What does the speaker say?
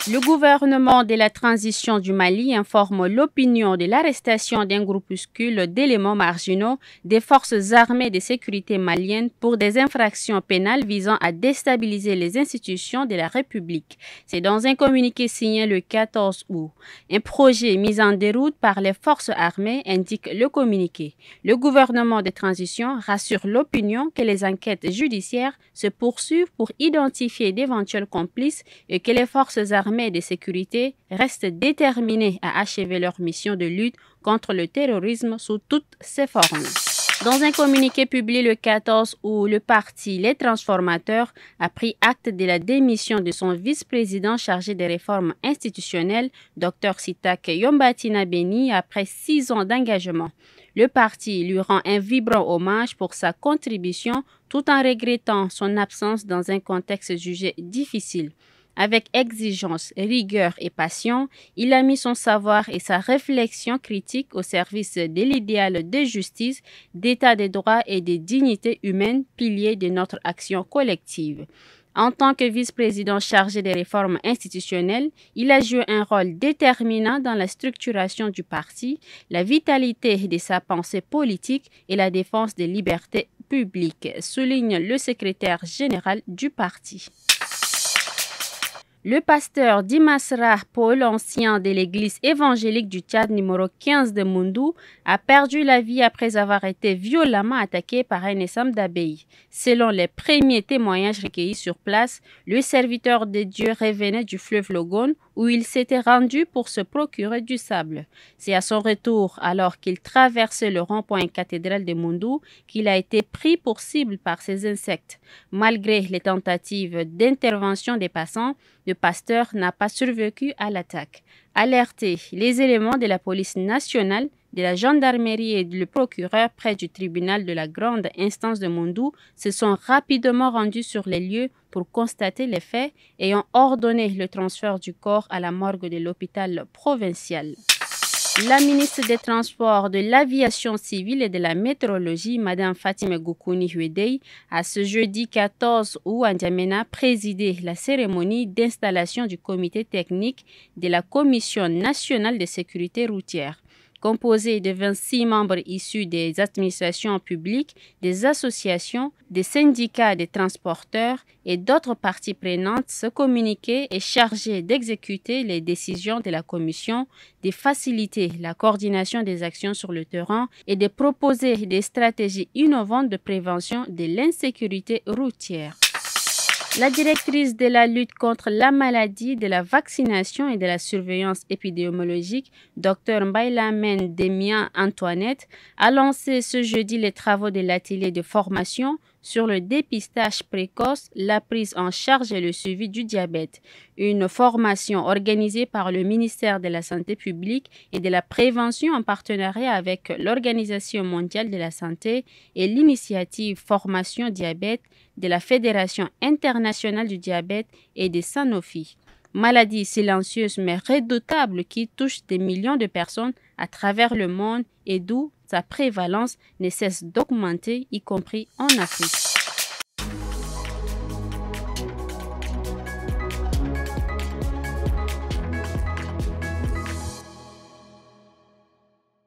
Le gouvernement de la transition du Mali informe l'opinion de l'arrestation d'un groupuscule d'éléments marginaux des forces armées de sécurité maliennes pour des infractions pénales visant à déstabiliser les institutions de la République. C'est dans un communiqué signé le 14 août. Un projet mis en déroute par les forces armées indique le communiqué. Le gouvernement de transition rassure l'opinion que les enquêtes judiciaires se poursuivent pour identifier d'éventuels complices et que les forces armées de sécurité restent déterminés à achever leur mission de lutte contre le terrorisme sous toutes ses formes. Dans un communiqué publié le 14 août, le parti Les Transformateurs a pris acte de la démission de son vice-président chargé des réformes institutionnelles, Dr Sitak Yombatina Beni, après 6 ans d'engagement. Le parti lui rend un vibrant hommage pour sa contribution tout en regrettant son absence dans un contexte jugé difficile. Avec exigence, rigueur et passion, il a mis son savoir et sa réflexion critique au service de l'idéal de justice, d'état de droit et de dignité humaine, piliers de notre action collective. En tant que vice-président chargé des réformes institutionnelles, il a joué un rôle déterminant dans la structuration du parti, la vitalité de sa pensée politique et la défense des libertés publiques, souligne le secrétaire général du parti. Le pasteur Dimasra Paul, ancien de l'église évangélique du Tchad numéro 15 de Moundou, a perdu la vie après avoir été violemment attaqué par un ensemble d'abeilles. Selon les premiers témoignages recueillis sur place, le serviteur de Dieu revenait du fleuve Logone où il s'était rendu pour se procurer du sable. C'est à son retour, alors qu'il traversait le rond-point cathédral de Moundou, qu'il a été pris pour cible par ces insectes. Malgré les tentatives d'intervention des passants, le pasteur n'a pas survécu à l'attaque. Alertés, les éléments de la police nationale, de la gendarmerie et le procureur près du tribunal de la grande instance de Moundou se sont rapidement rendus sur les lieux pour constater les faits et ont ordonné le transfert du corps à la morgue de l'hôpital provincial. La ministre des Transports, de l'Aviation civile et de la Météorologie, Mme Fatime Goukouni Huedei, a ce jeudi 14 août à N'Djamena présidé la cérémonie d'installation du comité technique de la Commission nationale de sécurité routière. Composé de 26 membres issus des administrations publiques, des associations, des syndicats des transporteurs et d'autres parties prenantes, ce communiqué est chargé d'exécuter les décisions de la Commission, de faciliter la coordination des actions sur le terrain et de proposer des stratégies innovantes de prévention de l'insécurité routière. La directrice de la lutte contre la maladie, de la vaccination et de la surveillance épidémiologique, Dr Mbaylamen Demian Antoinette, a lancé ce jeudi les travaux de l'atelier de formation sur le dépistage précoce, la prise en charge et le suivi du diabète. Une formation organisée par le ministère de la Santé publique et de la Prévention en partenariat avec l'Organisation mondiale de la santé et l'initiative Formation Diabète de la Fédération internationale du diabète et de Sanofi. Maladie silencieuse mais redoutable qui touche des millions de personnes à travers le monde et d'où sa prévalence ne cesse d'augmenter, y compris en Afrique.